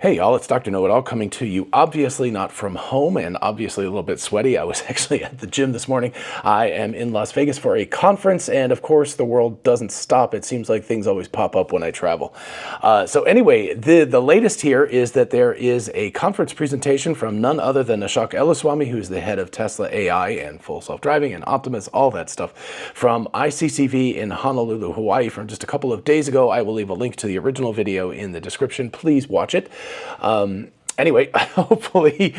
Hey y'all, it's Dr. Know-It-All coming to you, obviously not from home and obviously a little bit sweaty. I was actually at the gym this morning. I am in Las Vegas for a conference, and of course the world doesn't stop. It seems like things always pop up when I travel. So anyway, the latest here is that there is a conference presentation from none other than Ashok Elluswamy, who's the head of Tesla AI and full self-driving and Optimus, all that stuff, from ICCV in Honolulu, Hawaii, from just a couple of days ago. I will leave a link to the original video in the description. Please watch it. Anyway, hopefully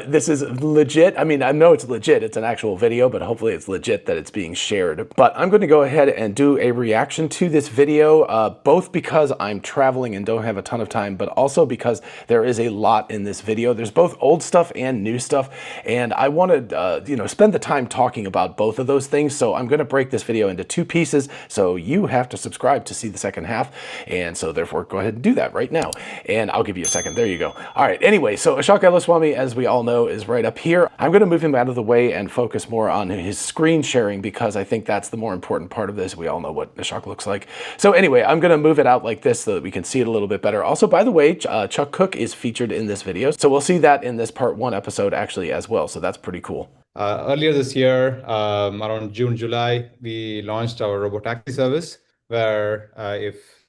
this is legit. I mean, I know it's legit. It's an actual video, but hopefully it's legit that it's being shared. But I'm going to go ahead and do a reaction to this video, both because I'm traveling and don't have a ton of time, but also because there is a lot in this video. There's both old stuff and new stuff, and I want to, spend the time talking about both of those things. So I'm going to break this video into two pieces. So you have to subscribe to see the second half, and so therefore go ahead and do that right now. And I'll give you a second. There you go. All right. Anyway, so Ashok Elluswamy, as we all know, is right up here. I'm going to move him out of the way and focus more on his screen sharing because I think that's the more important part of this. We all know what Ashok looks like. So anyway, I'm going to move it out like this so that we can see it a little bit better. Also, by the way, Chuck Cook is featured in this video. So we'll see that in this part 1 episode actually as well. So that's pretty cool. Earlier this year, around June, July, we launched our Robotaxi service where if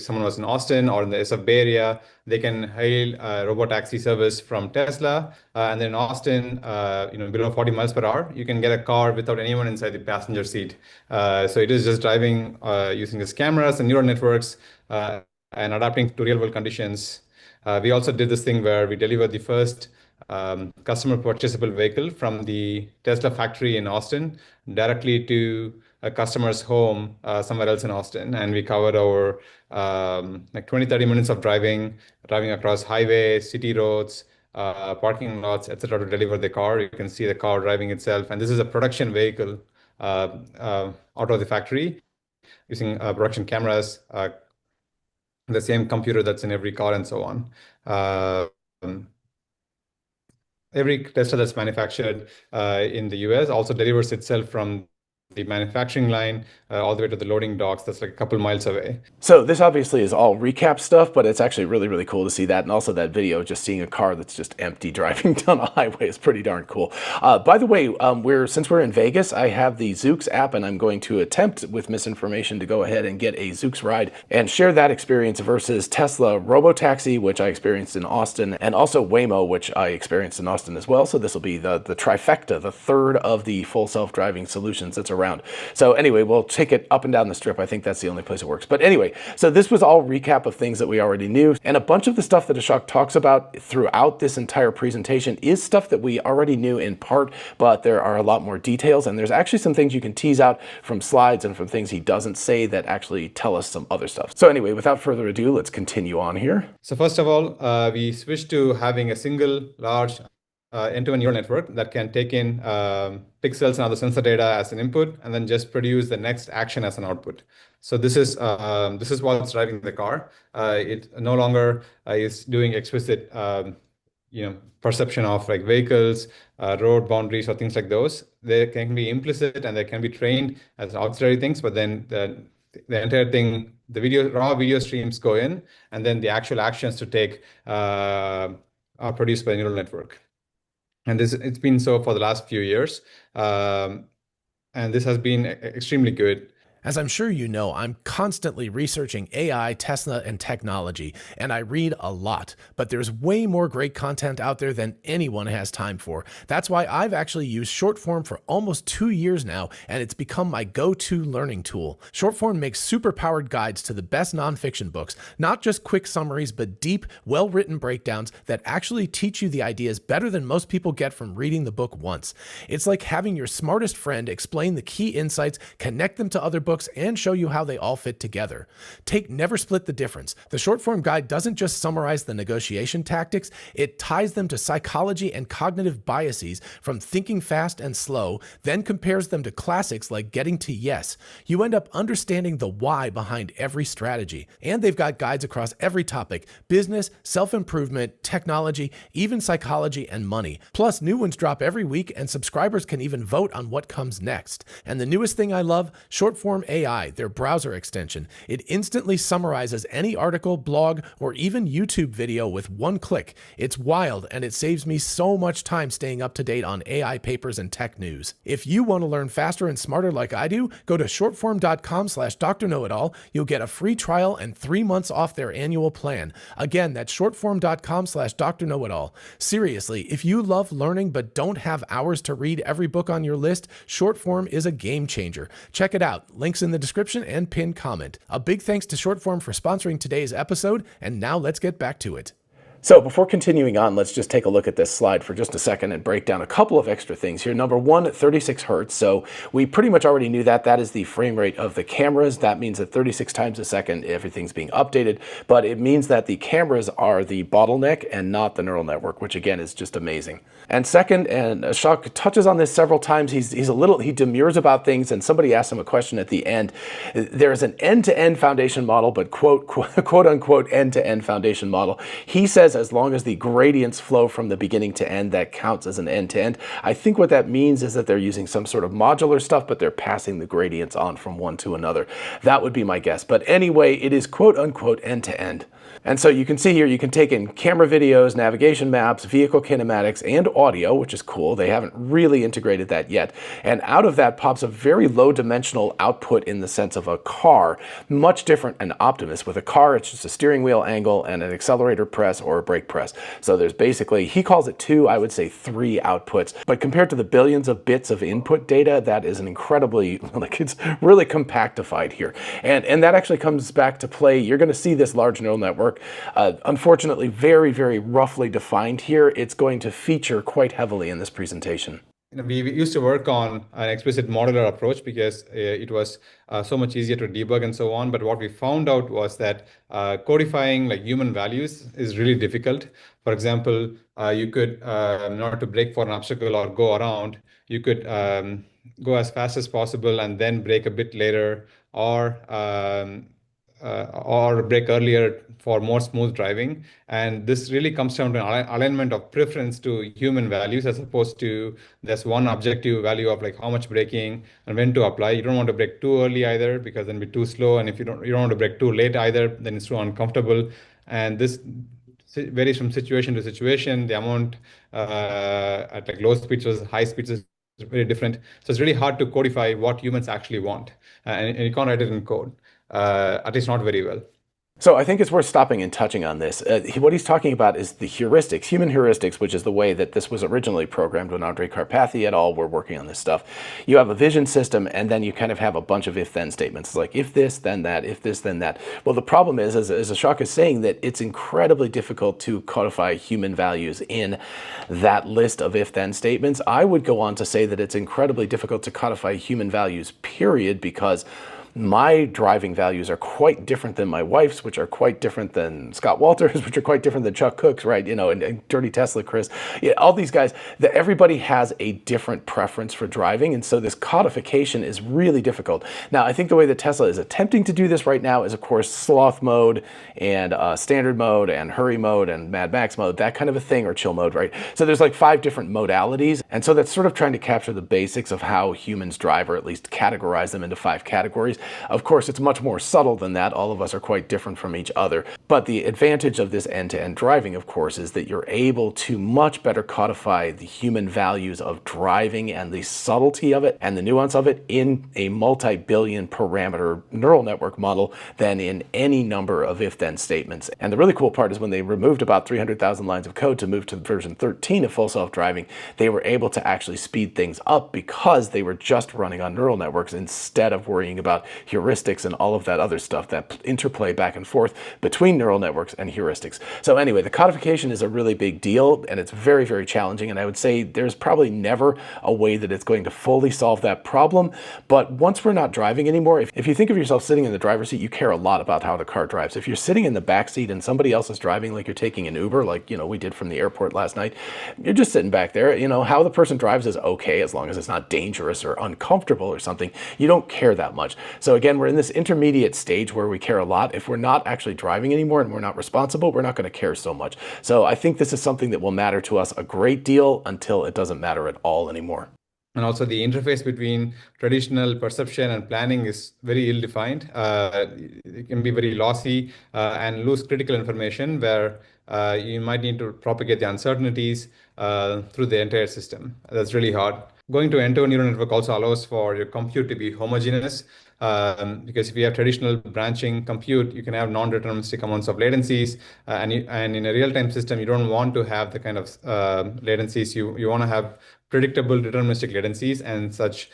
someone was in Austin or in the SF Bay Area, they can hail a robotaxi service from Tesla. And then in Austin, below 40 miles per hour, you can get a car without anyone inside the passenger seat. So it is just driving using these cameras and neural networks and adapting to real world conditions. We also did this thing where we delivered the first customer purchasable vehicle from the Tesla factory in Austin directly to a customer's home somewhere else in Austin. And we covered our 20-30 minutes of driving across highways, city roads, parking lots, etc. to deliver the car. You can see the car driving itself. And this is a production vehicle out of the factory using production cameras, the same computer that's in every car and so on. Every Tesla that's manufactured in the US also delivers itself from the manufacturing line all the way to the loading docks. That's like a couple miles away. So this obviously is all recap stuff, but it's actually really, really cool to see that. And also that video, just seeing a car that's just empty driving down a highway is pretty darn cool. By the way, since we're in Vegas, I have the Zoox app, and I'm going to attempt with misinformation to go ahead and get a Zoox ride and share that experience versus Tesla Robotaxi, which I experienced in Austin, and also Waymo, which I experienced in Austin as well. So this will be the trifecta, the third of the full self-driving solutions that's around. So anyway, we'll take it up and down the strip. I think that's the only place it works. But anyway, so this was all recap of things that we already knew. And a bunch of the stuff that Ashok talks about throughout this entire presentation is stuff that we already knew in part, but there are a lot more details. And there's actually some things you can tease out from slides and from things he doesn't say that actually tell us some other stuff. So anyway, without further ado, let's continue on here. So first of all, we switched to having a single large end-to-end neural network that can take in pixels and other sensor data as an input, and then just produce the next action as an output. So this is what's driving the car. It no longer is doing explicit, perception of like vehicles, road boundaries, or things like those. They can be implicit and they can be trained as auxiliary things, but then the entire thing, the raw video streams go in, and then the actual actions to take are produced by the neural network. And it's been so for the last few years. And this has been extremely good. As I'm sure you know, I'm constantly researching AI, Tesla, and technology, and I read a lot, but there's way more great content out there than anyone has time for. That's why I've actually used Shortform for almost 2 years now, and it's become my go-to learning tool. Shortform makes super-powered guides to the best nonfiction books, not just quick summaries, but deep, well-written breakdowns that actually teach you the ideas better than most people get from reading the book once. It's like having your smartest friend explain the key insights, connect them to other books, and show you how they all fit together. Take Never Split the Difference. The short form guide doesn't just summarize the negotiation tactics, it ties them to psychology and cognitive biases from Thinking Fast and Slow, then compares them to classics like Getting to Yes. You end up understanding the why behind every strategy. And they've got guides across every topic: business, self-improvement, technology, even psychology and money. Plus, new ones drop every week, and subscribers can even vote on what comes next. And the newest thing I love, short form Shortform AI, their browser extension. It instantly summarizes any article, blog, or even YouTube video with one click. It's wild, and it saves me so much time staying up to date on AI papers and tech news. If you want to learn faster and smarter like I do, go to shortform.com/drknowitall. You'll get a free trial and 3 months off their annual plan. Again, that's shortform.com/drknowitall. Seriously, if you love learning but don't have hours to read every book on your list, Shortform is a game changer. Check it out. Links in the description and pinned comment. A big thanks to Shortform for sponsoring today's episode, and now let's get back to it. So before continuing on, let's just take a look at this slide for just a second and break down a couple of extra things here. Number one, 36 hertz. So we pretty much already knew that. That is the frame rate of the cameras. That means that 36 times a second, everything's being updated. But it means that the cameras are the bottleneck and not the neural network, which again is just amazing. And second, and Ashok touches on this several times, he demurs about things, and somebody asked him a question at the end. There's an end-to-end foundation model, but quote unquote end-to-end foundation model. He says as long as the gradients flow from the beginning to end, that counts as an end-to-end. I think what that means is that they're using some sort of modular stuff, but they're passing the gradients on from one to another. That would be my guess. But anyway, it is quote unquote end-to-end. And so you can see here, you can take in camera videos, navigation maps, vehicle kinematics, and audio, which is cool. They haven't really integrated that yet. And out of that pops a very low dimensional output in the sense of a car, much different an Optimus. With a car, it's just a steering wheel angle and an accelerator press or a brake press. So there's basically, he calls it 2, I would say 3 outputs. But compared to the billions of bits of input data, that is an incredibly, like it's really compactified here. And that actually comes back to play. You're going to see this large neural network. Unfortunately, very, very roughly defined here. It's going to feature quite heavily in this presentation. We used to work on an explicit modular approach because it was so much easier to debug and so on. But what we found out was that codifying like human values is really difficult. For example, you could, in order to brake for an obstacle or go around, you could go as fast as possible and then brake a bit later, or brake earlier for more smooth driving. And this really comes down to an alignment of preference to human values, as opposed to there's one objective value of like how much braking and when to apply. You don't want to brake too early either, because then it'll be too slow. And if you don't want to brake too late either, then it's too uncomfortable. And this varies from situation to situation. The amount at like low speeds versus high speeds is very different. So it's really hard to codify what humans actually want. And you can't write it in code. At least not very well. So I think it's worth stopping and touching on this. What he's talking about is the heuristics, human heuristics, which is the way that this was originally programmed when Andrej Karpathy et al. Were working on this stuff. You have a vision system, and then you kind of have a bunch of if-then statements. It's like, if this, then that, if this, then that. Well, the problem is, as Ashok is saying, that it's incredibly difficult to codify human values in that list of if-then statements. I would go on to say that it's incredibly difficult to codify human values, period, because my driving values are quite different than my wife's, which are quite different than Scott Walter's, which are quite different than Chuck Cook's, right? You know, and Dirty Tesla, Chris, yeah, all these guys, everybody has a different preference for driving. And so this codification is really difficult. Now, I think the way that Tesla is attempting to do this right now is, of course, sloth mode and standard mode and hurry mode and Mad Max mode, that kind of a thing, or chill mode, right? So there's like 5 different modalities. And so that's sort of trying to capture the basics of how humans drive, or at least categorize them into 5 categories. Of course, it's much more subtle than that. All of us are quite different from each other. But the advantage of this end-to-end driving, of course, is that you're able to much better codify the human values of driving and the subtlety of it and the nuance of it in a multi-billion parameter neural network model than in any number of if-then statements. And the really cool part is when they removed about 300,000 lines of code to move to version 13 of full self-driving, they were able to actually speed things up because they were just running on neural networks instead of worrying about heuristics and all of that other stuff, that interplay back and forth between neural networks and heuristics. So anyway, the codification is a really big deal, and it's very, very challenging. And I would say there's probably never a way that it's going to fully solve that problem. But once we're not driving anymore, if you think of yourself sitting in the driver's seat, you care a lot about how the car drives. If you're sitting in the back seat and somebody else is driving, like you're taking an Uber, like, you know, we did from the airport last night, you're just sitting back there. You know, how the person drives is okay, as long as it's not dangerous or uncomfortable or something. You don't care that much. So again, we're in this intermediate stage where we care a lot. If we're not actually driving anymore and we're not responsible, we're not going to care so much. So I think this is something that will matter to us a great deal until it doesn't matter at all anymore. And also the interface between traditional perception and planning is very ill-defined. It can be very lossy and lose critical information where you might need to propagate the uncertainties through the entire system. That's really hard. Going to end-to-end neural network also allows for your compute to be homogeneous. Because if you have traditional branching compute, you can have non-deterministic amounts of latencies, and in a real-time system, you don't want to have the kind of latencies. You want to have predictable deterministic latencies, and such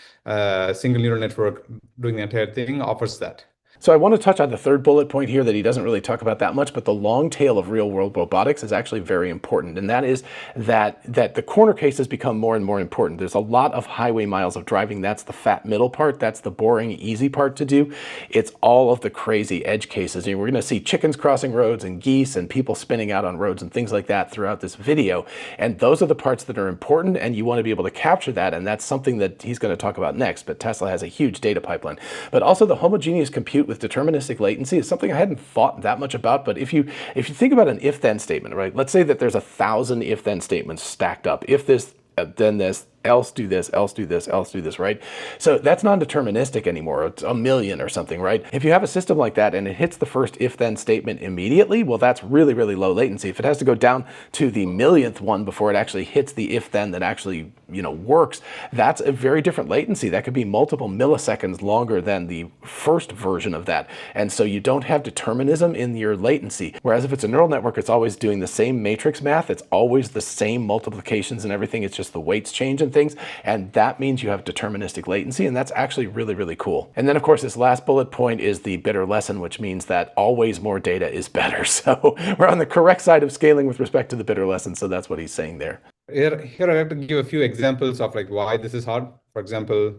single neural network doing the entire thing offers that. So I want to touch on the third bullet point here that he doesn't really talk about that much, but the long tail of real-world robotics is actually very important, and that is that the corner cases become more and more important. There's a lot of highway miles of driving. That's the fat middle part. That's the boring, easy part to do. It's all of the crazy edge cases. And we're going to see chickens crossing roads and geese and people spinning out on roads and things like that throughout this video. And those are the parts that are important, and you want to be able to capture that, and that's something that he's going to talk about next. But Tesla has a huge data pipeline. But also the homogeneous compute with deterministic latency is something I hadn't thought that much about. But if you think about an if-then statement, right? Let's say that there's 1,000 if-then statements stacked up. If this, then this, else do this, else do this, else do this, right? So that's non-deterministic anymore. It's 1,000,000 or something, right? If you have a system like that and it hits the first if-then statement immediately, well, that's really, really low latency. If it has to go down to the millionth one before it actually hits the if-then that actually, works, that's a very different latency. That could be multiple milliseconds longer than the first version of that. And so you don't have determinism in your latency. Whereas if it's a neural network, it's always doing the same matrix math. It's always the same multiplications and everything. It's just the weights change and things, and that means you have deterministic latency, and that's actually really, really cool. And then of course this last bullet point is the bitter lesson, which means that always more data is better. So we're on the correct side of scaling with respect to the bitter lesson, so that's what he's saying there. Here I have to give a few examples of like why this is hard. For example,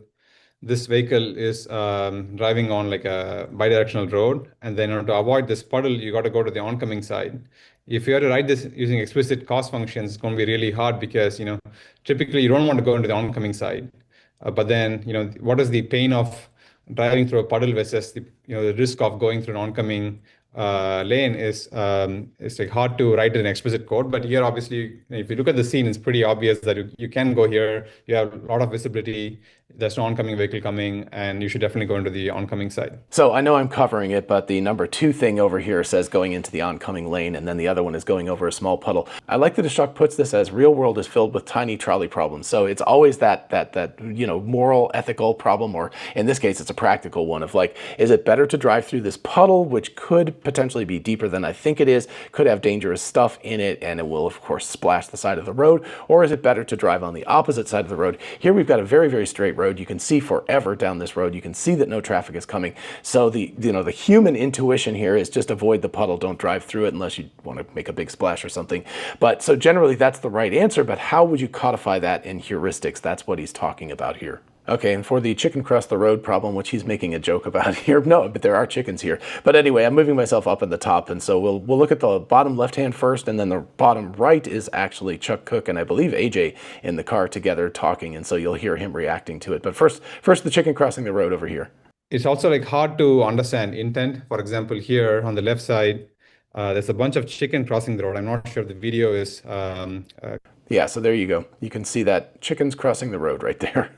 this vehicle is driving on like a bidirectional road, and then to avoid this puddle, you got to go to the oncoming side. If you have to write this using explicit cost functions, it's going to be really hard because typically you don't want to go into the oncoming side. But then what is the pain of driving through a puddle versus the risk of going through an oncoming lane is it's like hard to write in explicit code. But here, obviously, if you look at the scene, it's pretty obvious that you can go here. You have a lot of visibility. There's no oncoming vehicle coming, and you should definitely go into the oncoming side. So I know I'm covering it, but the number 2 thing over here says going into the oncoming lane, and then the other one is going over a small puddle. I like that Ashok puts this as real world is filled with tiny trolley problems. So it's always that moral, ethical problem, or in this case, it's a practical one of like, is it better to drive through this puddle, which could potentially be deeper than I think it is, could have dangerous stuff in it, and it will of course splash the side of the road, or is it better to drive on the opposite side of the road? Here we've got a very, very straight road. You can see forever down this road. You can see that no traffic is coming. So the human intuition here is just avoid the puddle. Don't drive through it unless you want to make a big splash or something. But so generally that's the right answer, but how would you codify that in heuristics? That's what he's talking about here. Okay, and for the chicken cross the road problem, which he's making a joke about here, no, but there are chickens here. But anyway, I'm moving myself up in the top, and so we'll look at the bottom left hand first, and then the bottom right is actually Chuck Cook and I believe AJ in the car together talking, and so you'll hear him reacting to it. But first the chicken crossing the road over here. It's also like hard to understand intent. For example, here on the left side, there's a bunch of chicken crossing the road. I'm not sure if the video is... Yeah, so there you go. You can see that chickens crossing the road right there.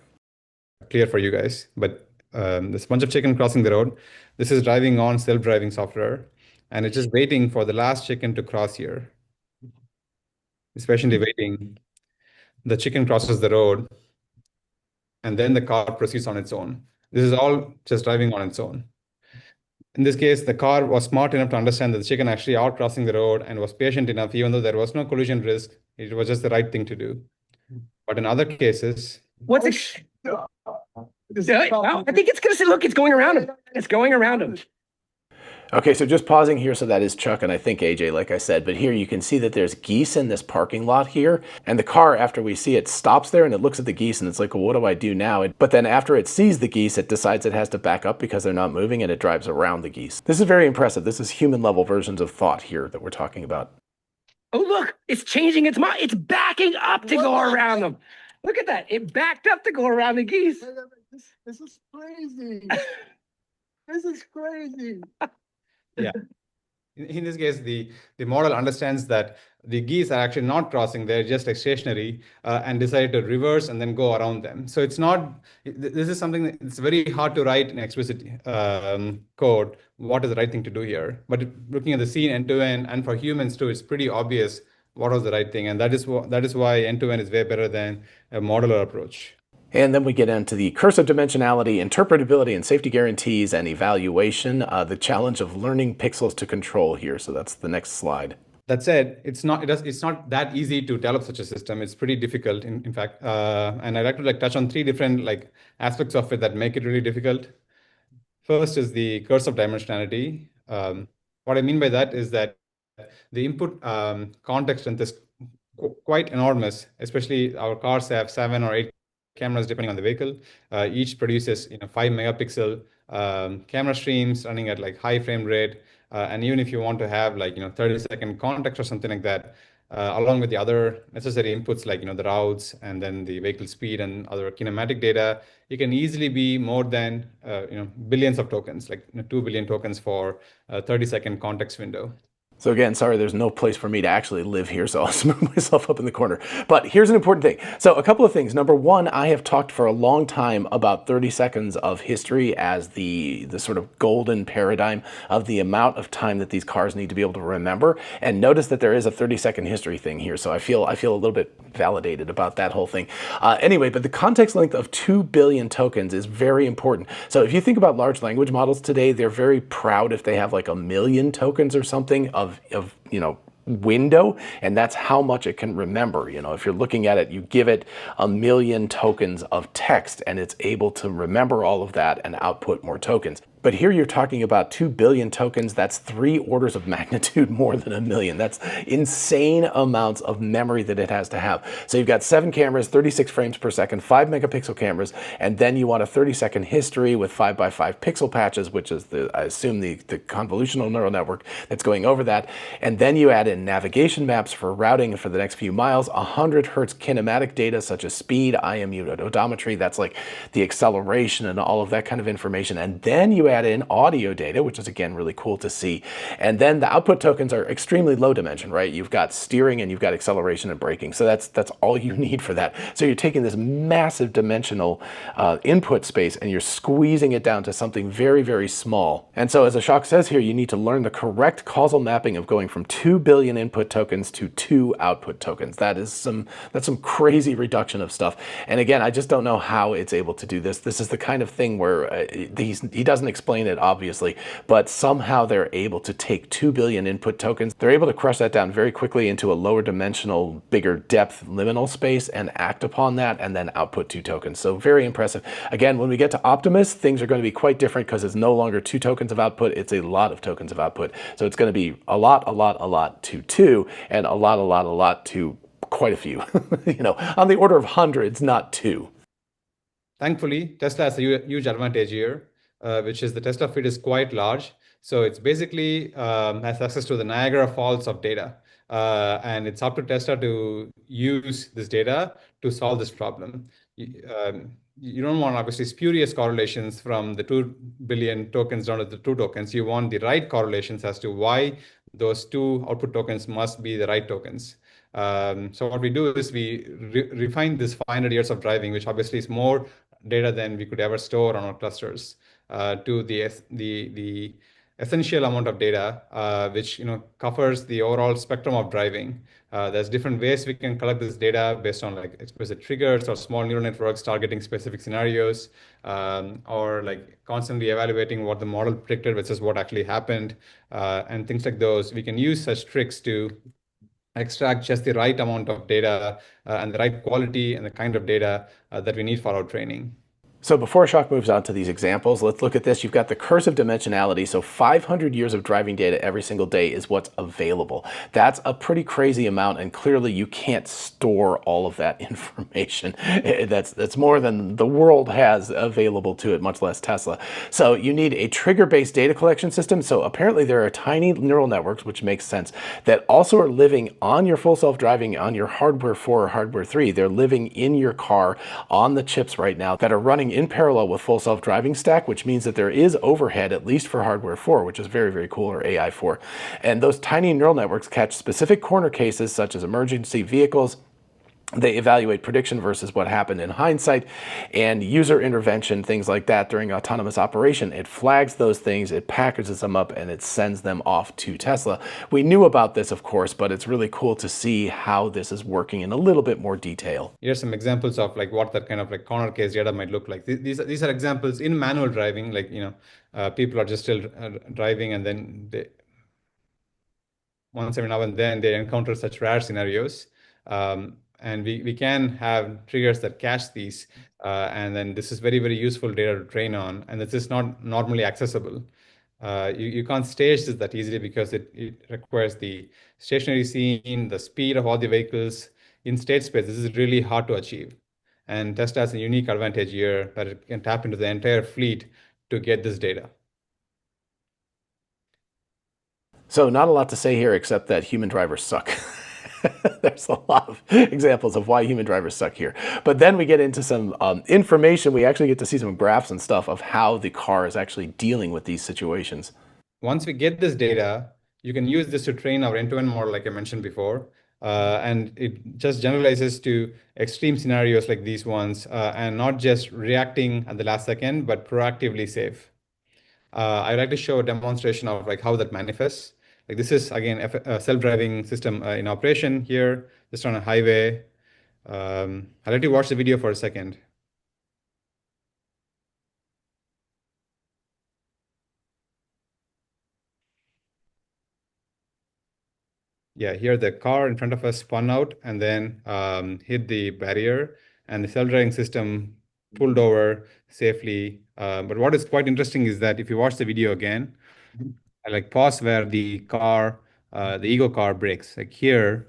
Clear for you guys, but there's a bunch of chicken crossing the road. This is driving on self-driving software, and it's just waiting for the last chicken to cross here. It's patiently waiting. The chicken crosses the road, and then the car proceeds on its own. This is all just driving on its own. In this case, the car was smart enough to understand that the chicken actually out crossing the road and was patient enough, even though there was no collision risk. It was just the right thing to do. But in other cases... What's it? I think it's going to say, look, it's going around him. It's going around him. Okay, so just pausing here. So that is Chuck and I think AJ, like I said, but here you can see that there's geese in this parking lot here. And the car, after we see it, stops there and it looks at the geese and it's like, well, what do I do now? But then after it sees the geese, it decides it has to back up because they're not moving, and it drives around the geese. This is very impressive. This is human level versions of thought here that we're talking about. Oh, look, it's changing its mind. It's backing up to go around them. Look at that. It backed up to go around the geese. This is crazy. This is crazy. Yeah. In this case, the model understands that the geese are actually not crossing, they're just like stationary and decided to reverse and then go around them. So it's not, this is something that it's very hard to write in explicit code, what is the right thing to do here. But looking at the scene end to end, and for humans too, it's pretty obvious what was the right thing. And that is why end to end is way better than a modular approach. And then we get into the curse of dimensionality, interpretability and safety guarantees, and evaluation, the challenge of learning pixels to control here. So that's the next slide. That said, it's not that easy to develop such a system. It's pretty difficult, in fact. And I'd like to touch on three different aspects of it that make it really difficult. First is the curse of dimensionality. What I mean by that is that the input context length is quite enormous. Especially our cars have 7 or 8 cameras depending on the vehicle. Each produces 5 megapixel camera streams running at high frame rate. And even if you want to have 30-second context or something like that, along with the other necessary inputs like the routes and then the vehicle speed and other kinematic data, it can easily be more than billions of tokens, 2 billion tokens for a 30-second context window. So again, sorry, there's no place for me to actually live here, so I'll move myself up in the corner. But here's an important thing. So a couple of things. Number one, I have talked for a long time about 30 seconds of history as the sort of golden paradigm of the amount of time that these cars need to be able to remember. And notice that there is a 30-second history thing here, so I feel a little bit validated about that whole thing. Anyway, but the context length of 2 billion tokens is very important. So if you think about large language models today, they're very proud if they have 1 million tokens or something of window, and that's how much it can remember. If you're looking at it, you give it 1 million tokens of text and it's able to remember all of that and output more tokens. But here you're talking about 2 billion tokens. That's 3 orders of magnitude more than 1 million. That's insane amounts of memory that it has to have. So you've got 7 cameras, 36 frames per second, 5 megapixel cameras, and then you want a 30-second history with 5 by 5 pixel patches, which is I assume the convolutional neural network that's going over that. And then you add in navigation maps for routing for the next few miles, 100 hertz kinematic data such as speed, IMU odometry, that's the acceleration and all of that kind of information. And then you add in audio data, which is again really cool to see. And then the output tokens are extremely low dimension, right? You've got steering and you've got acceleration and braking. So that's all you need for that. So you're taking this massive dimensional input space and you're squeezing it down to something very, very small. And so as Ashok says here, you need to learn the correct causal mapping of going from 2 billion input tokens to 2 output tokens. That's some crazy reduction of stuff. And again, I just don't know how it's able to do this. This is the kind of thing where he doesn't explain it, obviously, but somehow they're able to take 2 billion input tokens. They're able to crush that down very quickly into a lower dimensional, bigger depth liminal space and act upon that and then output 2 tokens. So very impressive. Again, when we get to Optimus, things are going to be quite different because it's no longer 2 tokens of output, it's a lot of tokens of output. So it's going to be a lot to 2 and a lot to quite a few, on the order of hundreds, not 2. Thankfully, Tesla has a huge advantage here, which is the Tesla fleet is quite large. So it's basically has access to the Niagara Falls of data. And it's up to Tesla to use this data to solve this problem. You don't want obviously spurious correlations from the 2 billion tokens down to the 2 tokens. You want the right correlations as to why those 2 output tokens must be the right tokens. So what we do is we refine this 500 years of driving, which obviously is more data than we could ever store on our clusters, to the essential amount of data, which covers the overall spectrum of driving. There's different ways we can collect this data based on explicit triggers or small neural networks targeting specific scenarios, or constantly evaluating what the model predicted versus what actually happened, and things like those. We can use such tricks to extract just the right amount of data and the right quality and the kind of data that we need for our training. So before Ashok moves on to these examples, let's look at this. You've got the curse of dimensionality. So 500 years of driving data every single day is what's available. That's a pretty crazy amount, and clearly you can't store all of that information. That's more than the world has available to it, much less Tesla. So you need a trigger-based data collection system. So apparently there are tiny neural networks, which makes sense, that also are living on your full self-driving, on your hardware 4 or hardware 3. They're living in your car on the chips right now that are running in parallel with full self-driving stack, which means that there is overhead, at least for hardware 4, which is very, very cool, or AI 4. And those tiny neural networks catch specific corner cases such as emergency vehicles. They evaluate prediction versus what happened in hindsight, and user intervention, things like that during autonomous operation. It flags those things, it packages them up, and it sends them off to Tesla. We knew about this, of course, but it's really cool to see how this is working in a little bit more detail. Here's some examples of like what that kind of like corner case data might look like. These are examples in manual driving, like, people are just still driving, and then once every now and then they encounter such rare scenarios. And we can have triggers that catch these, and then this is very, very useful data to train on, and this is not normally accessible. You can't stage this that easily because it requires the stationary scene, the speed of all the vehicles in state space. This is really hard to achieve, and Tesla has a unique advantage here that it can tap into the entire fleet to get this data. So not a lot to say here except that human drivers suck. There's a lot of examples of why human drivers suck here. But then we get into some information. We actually get to see some graphs and stuff of how the car is actually dealing with these situations. Once we get this data, you can use this to train our end-to-end model, like I mentioned before. And it just generalizes to extreme scenarios like these ones, and not just reacting at the last second, but proactively safe. I'd like to show a demonstration of like how that manifests. Like this is, again, a self-driving system in operation here, just on a highway. I'd like to watch the video for a second. Yeah, here the car in front of us spun out and then hit the barrier, and the self-driving system pulled over safely. But what is quite interesting is that if you watch the video again, I like pause where the car, the ego car brakes. Like here,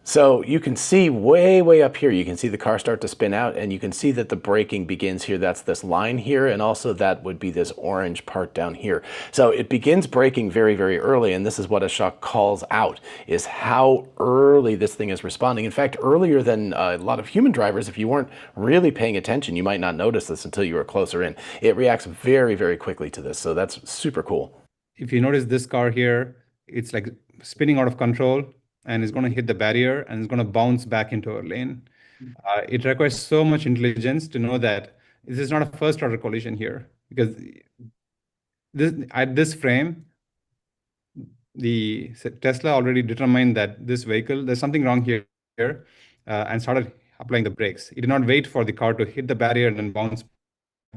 So you can see way up here, you can see the car start to spin out, and you can see that the braking begins here. That's this line here, and also that would be this orange part down here. So it begins braking very early, and this is what Ashok calls out, is how early this thing is responding. In fact, earlier than a lot of human drivers. If you weren't really paying attention, you might not notice this until you were closer in. It reacts very quickly to this, so that's super cool. if you notice this car here, it's like spinning out of control, and it's going to hit the barrier and it's going to bounce back into our lane. It requires so much intelligence to know that this is not a first order collision here, because at this frame, the Tesla already determined that this vehicle, there's something wrong here, and started applying the brakes. It did not wait for the car to hit the barrier and then bounce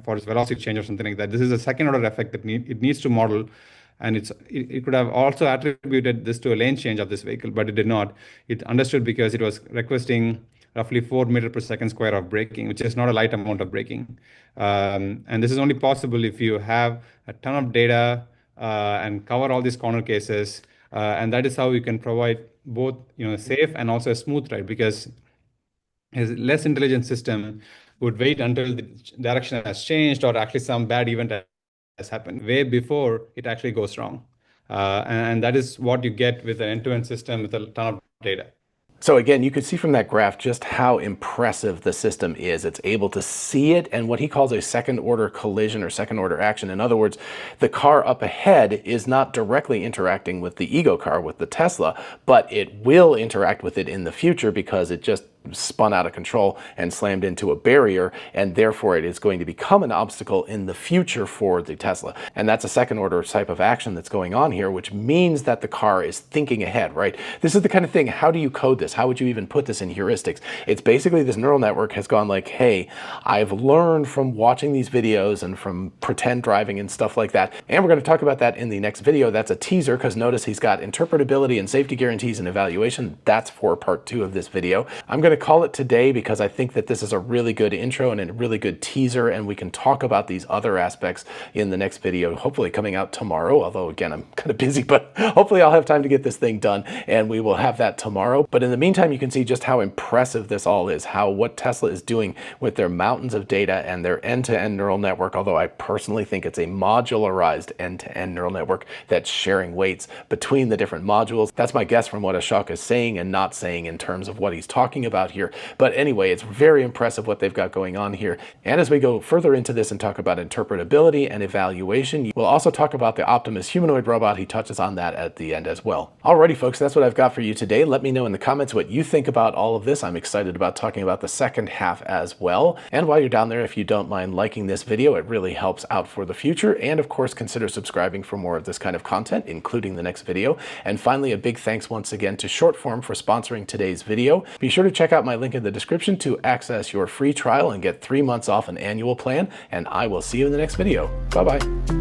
for its velocity change or something like that. This is a second order effect that it needs to model. And it could have also attributed this to a lane change of this vehicle, but it did not. It understood because it was requesting roughly 4 meters per second square of braking, which is not a light amount of braking. And this is only possible if you have a ton of data and cover all these corner cases. And that is how you can provide both safe and also a smooth ride, because a less intelligent system would wait until the direction has changed or actually some bad event has happened way before it actually goes wrong. And that is what you get with an end-to-end system with a ton of data. So again, you could see from that graph just how impressive the system is. It's able to see it and what he calls a second order collision or second order action. In other words, the car up ahead is not directly interacting with the ego car, with the Tesla, but it will interact with it in the future because it just spun out of control and slammed into a barrier, and therefore it is going to become an obstacle in the future for the Tesla. And that's a second order type of action that's going on here, which means that the car is thinking ahead, right? This is the kind of thing, how do you code this? How would you even put this in heuristics? It's basically this neural network has gone like, hey, I've learned from watching these videos and from pretend driving and stuff like that. And we're going to talk about that in the next video. That's a teaser, because notice he's got interpretability and safety guarantees and evaluation. That's for part 2 of this video. I'm going to call it today because I think that this is a really good intro and a really good teaser, and we can talk about these other aspects in the next video, hopefully coming out tomorrow. Although again, I'm kind of busy, but hopefully I'll have time to get this thing done and we will have that tomorrow. But in the meantime, you can see just how impressive this all is, what Tesla is doing with their mountains of data and their end-to-end neural network, although I personally think it's a modularized end-to-end neural network that's sharing weights between the different modules. That's my guess from what Ashok is saying and not saying in terms of what he's talking about here. But anyway, it's very impressive what they've got going on here. And as we go further into this and talk about interpretability and evaluation, we'll also talk about the Optimus humanoid robot. He touches on that at the end as well. Alrighty, folks, that's what I've got for you today. Let me know in the comments what you think about all of this. I'm excited about talking about the second half as well. And while you're down there, if you don't mind liking this video, it really helps out for the future. And of course, consider subscribing for more of this kind of content, including the next video. And finally, a big thanks once again to Shortform for sponsoring today's video. Be sure to check out my link in the description to access your free trial and get 3 months off an annual plan. And I will see you in the next video. Bye-bye.